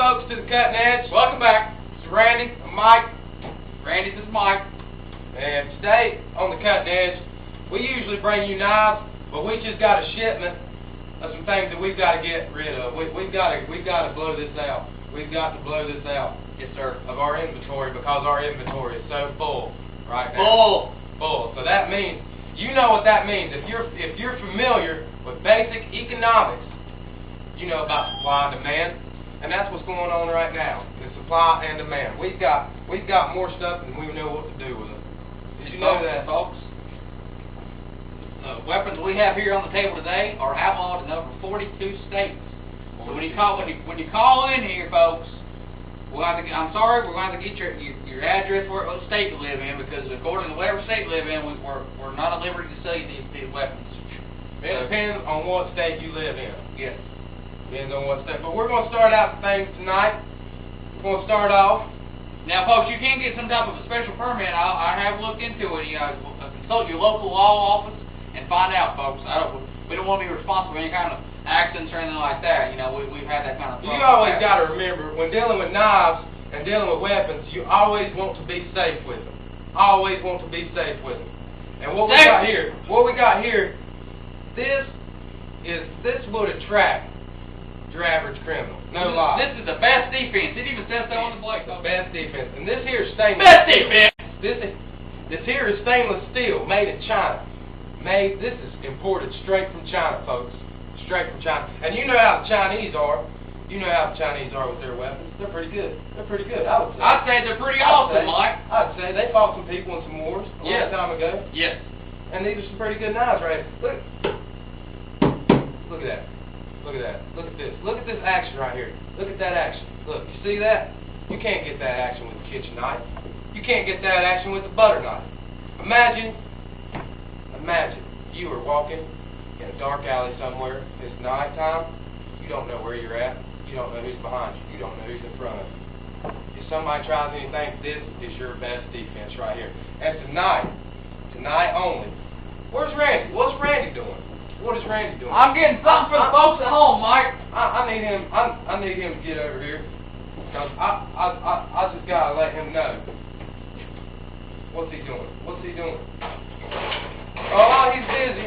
folks, to the Cutting Edge. Welcome back. This is Randy. I'm Mike. Randy, this is Mike. And today on the Cutting Edge, we usually bring you knives, but we just got a shipment of some things that we've got to get rid of. We've got to blow this out. We've got to blow this out. Yes, sir. Of our inventory, because our inventory is so full right now. Full. So that means, you know what that means. If you're familiar with basic economics, you know about supply and demand, and that's what's going on right now. The supply and demand. We've got more stuff than we know what to do with it. Did you know that, folks? The weapons we have here on the table today are outlawed in over 42 states. So when you call in here, folks, I'm sorry, we're going to have to get your address, what state you live in, because according to whatever state you live in, we're not at liberty to sell you these weapons. It depends on what state you live in. Yes. Depends on what state. But we're going to start out the things tonight. We're going to start off. Now, folks, you can get some type of a special permit. I have looked into it. You know, consult your local law office and find out, folks. We don't want to be responsible for any kind of accidents or anything like that. You know, we've had that kind of problem. You always got to remember, when dealing with knives and dealing with weapons, you always want to be safe with them. Always want to be safe with them. And what we got here, this would attract your average criminal. No lie. This is the best defense. It even says so on the blade. Best defense. And this here is stainless. Best defense. This here is stainless steel, made in China. This is imported straight from China, folks. Straight from China. And you know how the Chinese are. You know how the Chinese are with their weapons. They're pretty good. They're pretty good, I would say. I'd say they're pretty awesome, Mike. I'd say they fought some people in some wars a long time ago. Yes. And these are some pretty good knives right here. Look at that. Look at that. Look at this. Look at this action right here. Look at that action. Look, you see that? You can't get that action with a kitchen knife. You can't get that action with a butter knife. Imagine you are walking in a dark alley somewhere. It's nighttime. You don't know where you're at. You don't know who's behind you. You don't know who's in front of you. If somebody tries anything, this is your best defense right here. And tonight only. Where's Randy? What's Randy doing? What is Randy doing? I'm getting something for the folks at home, Mike. I need him to get over here. Because I just gotta let him know. What's he doing? Oh, he's busy.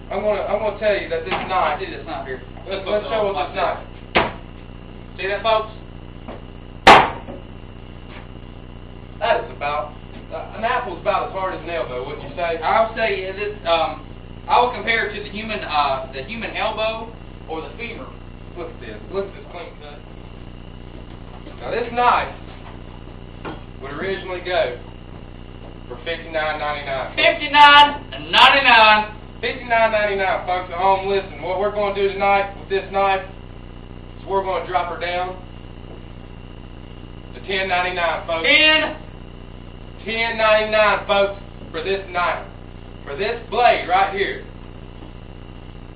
I'm gonna tell you that this knife. See this knife here. Let's show us this knife. See that, folks? That is about an apple's about as hard as an elbow, wouldn't you say? I would say this. I would compare it to the human elbow or the femur. Look at this. Look at this clean cut. Now this knife would originally go for $59.99. $59.99. $59.99, folks at home. Listen, what we're going to do tonight with this knife is we're going to drop her down to $10.99, folks. $10.99, folks, for this knife. For this blade right here.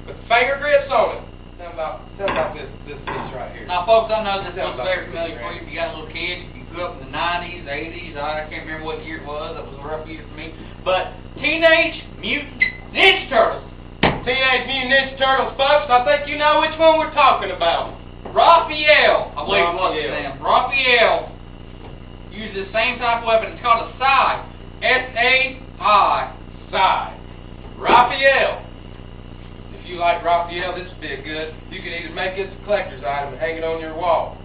With finger grips on it. Tell about this piece right here. Now, folks, I know this looks very familiar for you. If you got a little kid, you grew up in the 90s, 80s, I can't remember what year it was. That was a rough year for me. But Teenage Mutant Ninja Turtles. Teenage Mutant Ninja Turtles, folks. I think you know which one we're talking about. Raphael. I believe it was his name. Raphael uses the same type of weapon. It's called a sai. S-A-I. Side. Raphael. If you like Raphael, this would be a good. You can either make it a collector's item and hang it on your wall,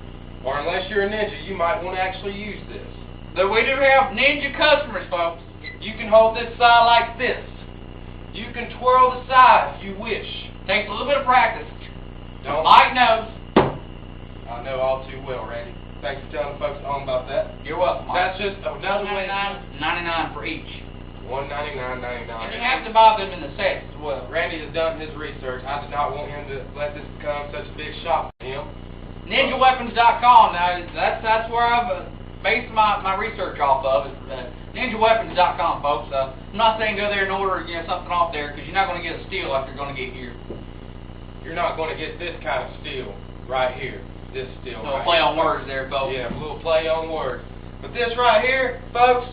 or unless you're a ninja, you might want to actually use this. So we do have ninja customers, folks. You can hold this side like this. You can twirl the side if you wish. Takes a little bit of practice. Don't. Mike knows. I know all too well, Randy. Thanks for telling the folks at home about that. You're welcome, Mike. That's just another way. $99 for each. $199.99. And you have to buy them in the sets as well. Randy has done his research. I did not want him to let this become such a big shop for him. NinjaWeapons.com. Now that's where I've based my research off of. Is NinjaWeapons.com, folks. I'm not saying go there and order something off there, because you're not going to get a steal like you're going to get here. You're not going to get this kind of steel right here. This steel. A little play on words there, folks. Yeah, a little play on words. But this right here, folks.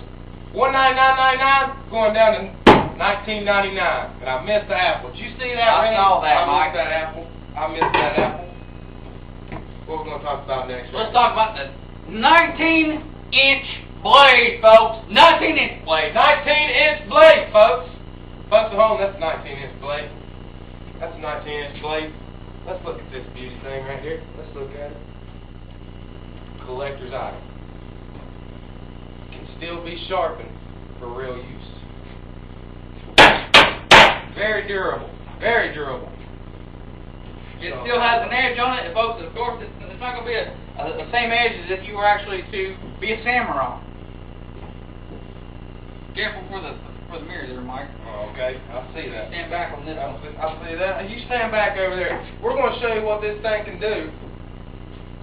$199.99 going down to $19.99, and I missed the apple. Did you see that, Randy? I saw that, Mike. I missed that apple. What we're going to talk about next? Let's talk about the 19-inch blade, folks. 19-inch blade. 19-inch blade, folks. Folks at home, that's a 19-inch blade. That's a 19-inch blade. Let's look at this beauty thing right here. Let's look at it. Collector's item. Can still be sharpened for real use. Very durable. Very durable. It still has an edge on it, folks. Of course, it's not going to be the same edge as if you were actually to be a samurai. Careful for the mirror there, Mike. Oh, okay. I see that. Stand back on this one. I see that. You stand back over there. We're going to show you what this thing can do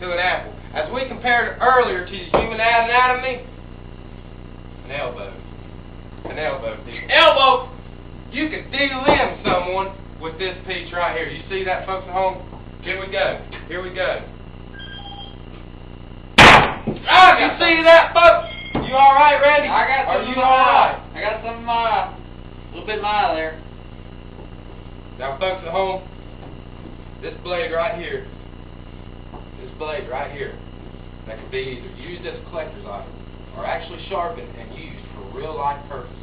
to an apple. As we compared it earlier to the human anatomy, an elbow. An elbow. Elbow! You can delimb someone with this piece right here. You see that, folks at home? Here we go. Here we go. Ah, you see that, folks? You all right, Randy? I got some. Are you all right? I got some. A little bit of my eye there. Now, folks at home, this blade right here. This blade right here. That could be either used as a collector's item or actually sharpened and used for real life purposes.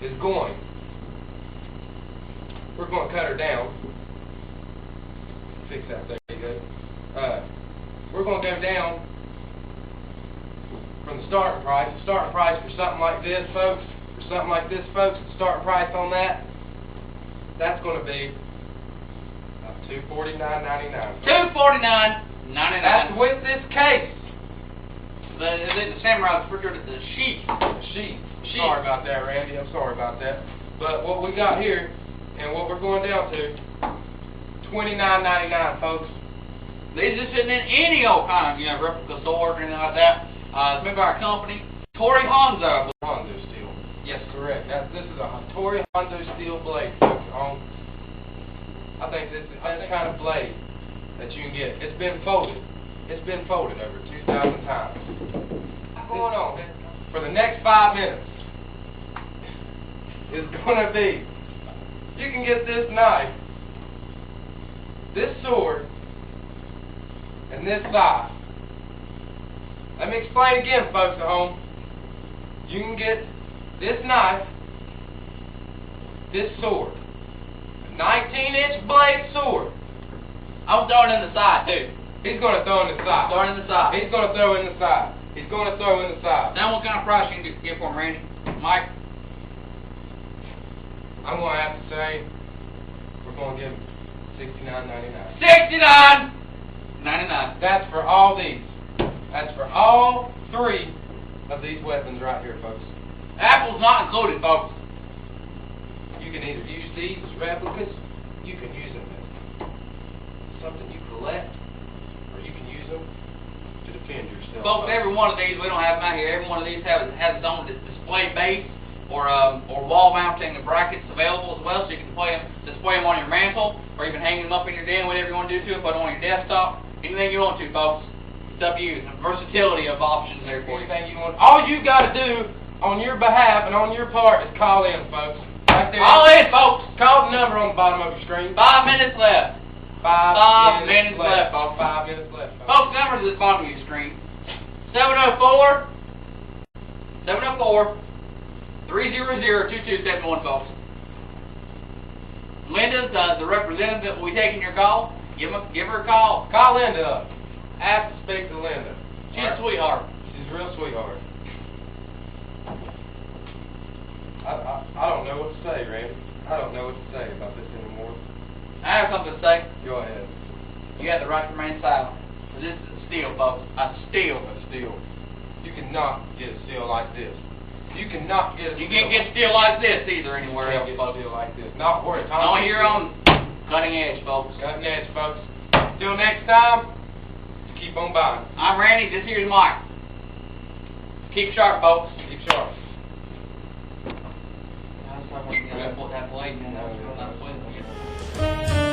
Is going. We're going to cut her down. Fix that. There you go. We're going to go down from the starting price. The starting price for something like this, folks. For something like this, folks. The starting price on that. That's going to be $249.99. $249.99. That's with this case. The samurai referred to the sheath. Sheath. Sorry about that, Randy. I'm sorry about that. But what we got here, and what we're going down to, $29.99, folks. These are sitting in any old kind of, replica sword or anything like that. It's made by our company, Tori Honzo. Honzo steel. Yes, correct. This is a Tori Honzo steel blade, folks. I think this is the kind of blade that you can get. It's been folded. It's been folded over 2,000 times. What's going on? For the next 5 minutes, is going to be, you can get this knife, this sword, and this scythe. Let me explain again, folks at home. You can get this knife, this sword, a 19-inch blade sword. I'm throwing in the side, too. He's going to throw in the side. Throwing in the side. He's going to throw in the side. He's going to throw in the side. Now, what kind of price you can get for him, Randy? Mike? I'm going to have to say, we're going to give him $69.99. $69.99. That's for all these. That's for all 3 of these weapons right here, folks. Apple's not included, folks. You can either use these as replicas, you can use them as something you collect, or you can use them to defend yourself. Folks, every one of these, we don't have them out here, every one of these has its own display base or wall mounting brackets available as well, so you can display them on your mantle, or even hang them up in your den, whatever you want to do to it, put them on your desktop, anything you want to, folks. It's up to you. The versatility of options there for you. Anything you want. All you got to do on your behalf and on your part is call in, folks. Right there. Call in, folks. Call the number on the bottom of your screen. 5 minutes left. 5 minutes left, folks. 5 minutes left, folks. Folks, numbers at the bottom of your screen. 704 300-2271, folks. Linda's the representative that will be taking your call. Give her a call. Call Linda up. Ask to speak to Linda. She's a sweetheart. She's a real sweetheart. I don't know what to say, Randy. I don't know what to say about this anymore. I have something to say. Go ahead. You have the right to remain silent. This is a steal, folks. A steal. A steel. You cannot get a steel like this. You cannot get a You can't get steel like this either anywhere else, folks. Steel like this. Not where it's Only here on Cutting Edge, folks. Cutting Edge, folks. Till next time, keep on buying. I'm Randy. This here's Mike. Keep sharp, folks. Keep sharp. That blade, man. That was not a blade.